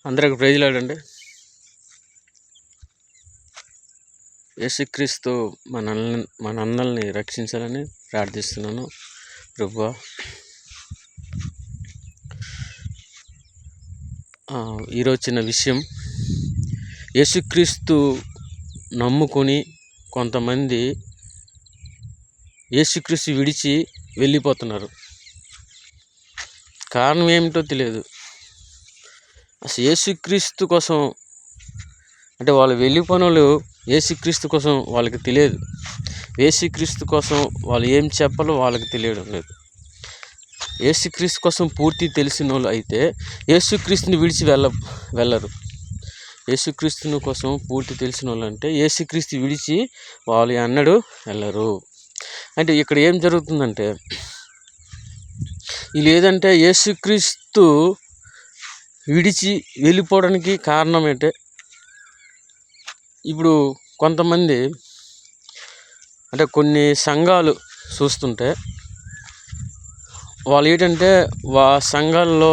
అందరికి ప్రైజ్లాడండి. యేసుక్రీస్తు మనందరిని రక్షించాలని ప్రార్థిస్తున్నాను. ప్రభువా, ఈరోజు చిన్న విషయం. యేసుక్రీస్తు నమ్ముకొని కొంతమంది యేసుక్రీస్తు విడిచి వెళ్ళిపోతున్నారు. కారణం ఏమిటో తెలియదు. అసలు యేసుక్రీస్తు కోసం అంటే వాళ్ళు వెళ్ళిపోయిన వాళ్ళు యేసుక్రీస్తు కోసం వాళ్ళకి తెలియదు. యేసుక్రీస్తు కోసం వాళ్ళు ఏం చెప్పాలో వాళ్ళకి తెలియడం లేదు. యేసుక్రీస్తు కోసం పూర్తి తెలిసిన వాళ్ళు అయితే యేసుక్రీస్తుని విడిచి వెళ్ళరు. యేసుక్రీస్తుని కోసం పూర్తి తెలిసిన వాళ్ళు అంటే యేసుక్రీస్తు విడిచి వాళ్ళు అన్నడు వెళ్ళరు. అంటే ఇక్కడ ఏం జరుగుతుందంటే, ఇది లేదంటే యేసుక్రీస్తు విడిచి వెళ్ళిపోవడానికి కారణం ఏంటే, ఇప్పుడు కొంతమంది అంటే కొన్ని సంఘాలు చూస్తుంటే వాళ్ళు ఏంటంటే సంఘాల్లో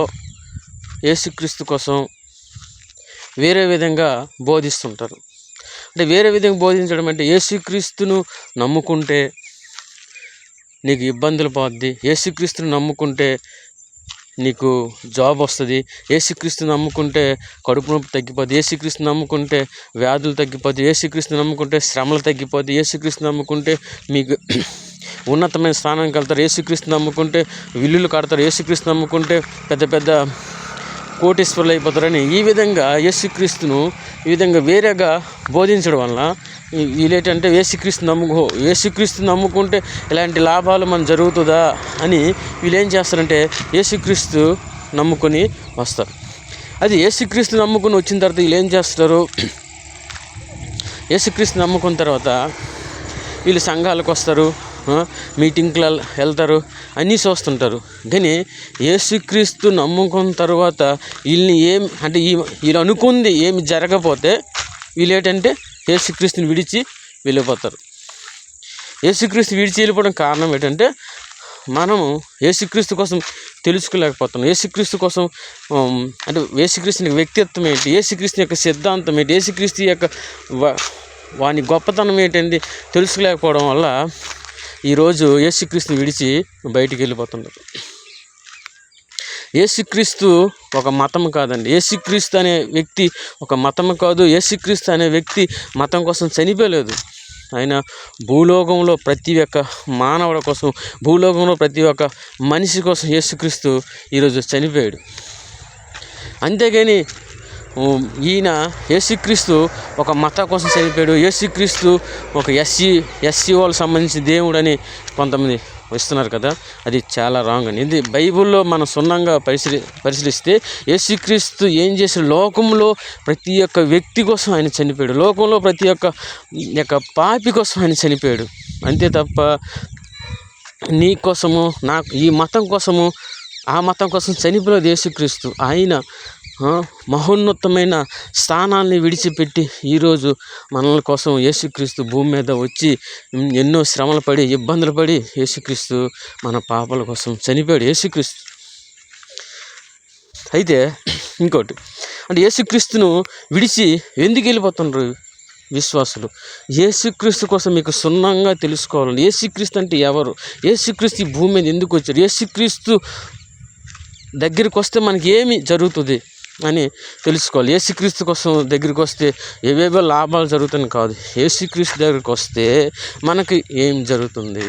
యేసుక్రీస్తు కోసం వేరే విధంగా బోధిస్తుంటారు. అంటే వేరే విధంగా బోధించడం అంటే, యేసుక్రీస్తును నమ్ముకుంటే నీకు ఇబ్బందులు పోద్ది, యేసుక్రీస్తును నమ్ముకుంటే నీకు జాబ్ వస్తుంది, యేసుక్రీస్తుని నమ్ముకుంటే కడుపు నొప్పి తగ్గిపోద్ది, యేసుక్రీస్తుని నమ్ముకుంటే వ్యాధులు తగ్గిపోద్ది, యేసుక్రీస్తుని నమ్ముకుంటే శ్రమలు తగ్గిపోద్ది, యేసుక్రీస్తుని నమ్ముకుంటే మీకు ఉన్నతమైన స్థానానికి వెళ్తారు, యేసుక్రీస్తుని నమ్ముకుంటే విల్లులు కడతారు, యేసుక్రీస్తుని నమ్ముకుంటే పెద్ద పెద్ద కోటీశ్వరులు అయిపోతారని ఈ విధంగా యేసుక్రీస్తును ఈ విధంగా వేరేగా బోధించడం వల్ల వీళ్ళేంటంటే యేసుక్రీస్తు నమ్ముకుంటే ఇలాంటి లాభాలు మనం జరుగుతుందా అని వీళ్ళు ఏం చేస్తారంటే యేసుక్రీస్తు నమ్ముకొని వస్తారు. అది యేసుక్రీస్తు నమ్ముకొని వచ్చిన తర్వాత వీళ్ళు ఏం చేస్తారు, యేసుక్రీస్తు నమ్ముకున్న తర్వాత వీళ్ళు సంఘాలకు వస్తారు, మీటింగ్లు వెళ్తారు, అన్నీ చూస్తుంటారు. కానీ యేసుక్రీస్తు నమ్ముకున్న తర్వాత వీళ్ళని వీళ్ళు అనుకుంది ఏమి జరగకపోతే వీళ్ళు ఏంటంటే యేసుక్రీస్తుని విడిచి వెళ్ళిపోతారు. యేసుక్రీస్తు విడిచి వెళ్ళిపోవడం కారణం ఏంటంటే, మనము యేసుక్రీస్తు కోసం తెలుసుకోలేకపోతున్నాం. యేసుక్రీస్తు కోసం అంటే యేసుక్రీస్తు వ్యక్తిత్వం ఏంటి, యేసుక్రీస్తు యొక్క సిద్ధాంతం ఏంటి, యేసుక్రీస్తు యొక్క వాని గొప్పతనం ఏంటంటే తెలుసుకోలేకపోవడం వల్ల ఈరోజు యేసుక్రీస్తుని విడిచి బయటికి వెళ్ళిపోతున్నారు. యేసుక్రీస్తు ఒక మతం కాదండి. యేసుక్రీస్తు అనే వ్యక్తి ఒక మతం కాదు. యేసుక్రీస్తు అనే వ్యక్తి మతం కోసం చనిపోలేదు. ఆయన భూలోకంలో ప్రతి ఒక్క మానవుడి కోసం, భూలోకంలో ప్రతి ఒక్క మనిషి కోసం యేసుక్రీస్తు ఈరోజు చనిపోయాడు. అంతేగాని ఈయన యేసుక్రీస్తు ఒక మతం కోసం చనిపోయాడు, యేసుక్రీస్తు ఒక ఎస్సీ వాళ్ళకి సంబంధించిన దేవుడు అని కొంతమంది వస్తున్నారు కదా, అది చాలా రాంగ్ అని. ఇది బైబిల్లో మనం సున్నంగా పరిశీలిస్తే యేసుక్రీస్తు ఏం చేసి లోకంలో ప్రతి ఒక్క వ్యక్తి కోసం ఆయన చనిపోయాడు, లోకంలో ప్రతి ఒక్క పాపి కోసం ఆయన చనిపోయాడు. అంతే తప్ప నీ కోసము, నాకు ఈ మతం కోసము, ఆ మతం కోసం చనిపోలేదు యేసుక్రీస్తు. ఆయన మహోన్నతమైన స్థానాన్ని విడిచిపెట్టి ఈరోజు మనల కోసం యేసుక్రీస్తు భూమి మీద వచ్చి ఎన్నో శ్రమలు పడి ఇబ్బందులు పడి యేసుక్రీస్తు మన పాపాల కోసం చనిపోయాడు యేసుక్రీస్తు. అయితే ఇంకోటి అంటే, యేసుక్రీస్తును విడిచి ఎందుకు వెళ్ళిపోతున్నారు విశ్వాసులు? యేసుక్రీస్తు కోసం మీకు సున్నంగా తెలుసుకోవాలండి. యేసుక్రీస్తు అంటే ఎవరు, యేసుక్రీస్తు ఈ భూమి మీద ఎందుకు వచ్చారు, యేసుక్రీస్తు దగ్గరికి వస్తే మనకి ఏమి జరుగుతుంది అని తెలుసుకోవాలి. యేసుక్రీస్తు కోసం దగ్గరికి వస్తే ఏవేవో లాభాలు జరుగుతాయని కాదు, యేసుక్రీస్తు దగ్గరికి వస్తే మనకి ఏం జరుగుతుంది,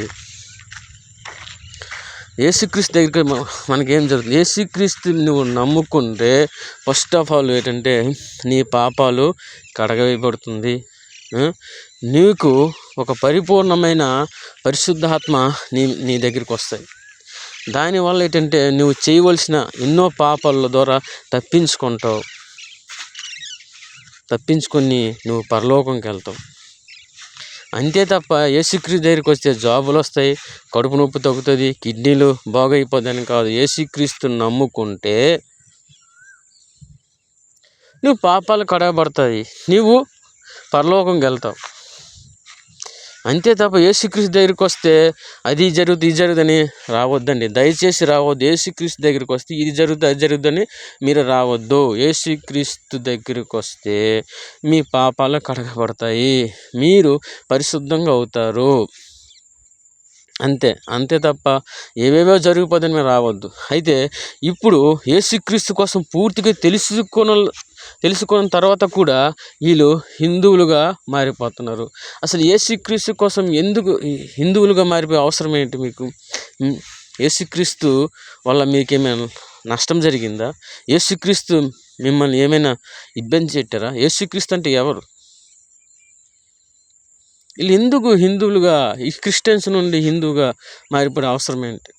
యేసుక్రీస్తు దగ్గరికి మనకేం జరుగుతుంది. యేసుక్రీస్తు నువ్వు నమ్ముకుంటే ఫస్ట్ ఆఫ్ ఆల్ ఏంటంటే నీ పాపాలు కడగవేయబడుతుంది. నీకు ఒక పరిపూర్ణమైన పరిశుద్ధాత్మ నీ దగ్గరికి వస్తాయి. దానివల్ల ఏంటంటే నువ్వు చేయవలసిన ఎన్నో పాపాల ద్వారా తప్పించుకొని నువ్వు పరలోకంకి వెళ్తావు. అంతే తప్ప యేసుక్రీస్తు దగ్గరికి వస్తే జాబులు వస్తాయి, కడుపు నొప్పి తగ్గుతుంది, కిడ్నీలు బాగైపోద్దని కాదు. యేసుక్రీస్తుని నమ్ముకుంటే నువ్వు పాపాలు కడగబడతాయి, నువ్వు పరలోకంకి వెళ్తావు. అంతే తప్ప యేసుక్రీస్తు దగ్గరికి వస్తే అది జరుగుతుంది ఇది జరుగుతుందని రావద్దండి. దయచేసి రావద్దు. యేసుక్రీస్తు దగ్గరికి వస్తే ఇది జరుగుతుంది అది జరుగుతుందని మీరు రావద్దు. యేసుక్రీస్తు దగ్గరికి వస్తే మీ పాపాలు కడగబడతాయి, మీరు పరిశుద్ధంగా అవుతారు. అంతే తప్ప ఏవేవో జరిగిపోదని మీరు రావద్దు. అయితే ఇప్పుడు యేసుక్రీస్తు కోసం పూర్తిగా తెలుసుకున్న తర్వాత కూడా వీళ్ళు హిందువులుగా మారిపోతున్నారు. అసలు యేసుక్రీస్తు కోసం ఎందుకు హిందువులుగా మారిపోయే అవసరం ఏంటి మీకు? యేసుక్రీస్తు వల్ల మీకేమైనా నష్టం జరిగిందా? యేసుక్రీస్తు మిమ్మల్ని ఏమైనా ఇబ్బంది పెట్టారా? యేసుక్రీస్తు అంటే ఎవరు? వీళ్ళు ఎందుకు హిందువులుగా, ఈ క్రిస్టియన్స్ నుండి హిందువుగా మారిపోయే అవసరం ఏంటి?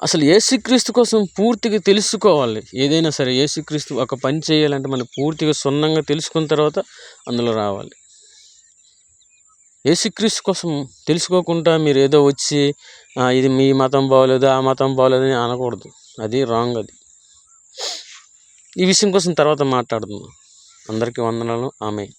అసలు యేసుక్రీస్తు కోసం పూర్తిగా తెలుసుకోవాలి. ఏదైనా సరే యేసుక్రీస్తు ఒక పని చేయాలంటే మనం పూర్తిగా క్షుణ్ణంగా తెలుసుకున్న తర్వాత అందులో రావాలి. యేసుక్రీస్తు కోసం తెలుసుకోకుండా మీరు ఏదో వచ్చి ఇది మీ మతం బాగోలేదు, ఆ మతం బాగోలేదు అని అనకూడదు. అది రాంగ్. అది ఈ విషయం కోసం తర్వాత మాట్లాడుతున్నాం. అందరికీ వందనాలు. ఆమేన్.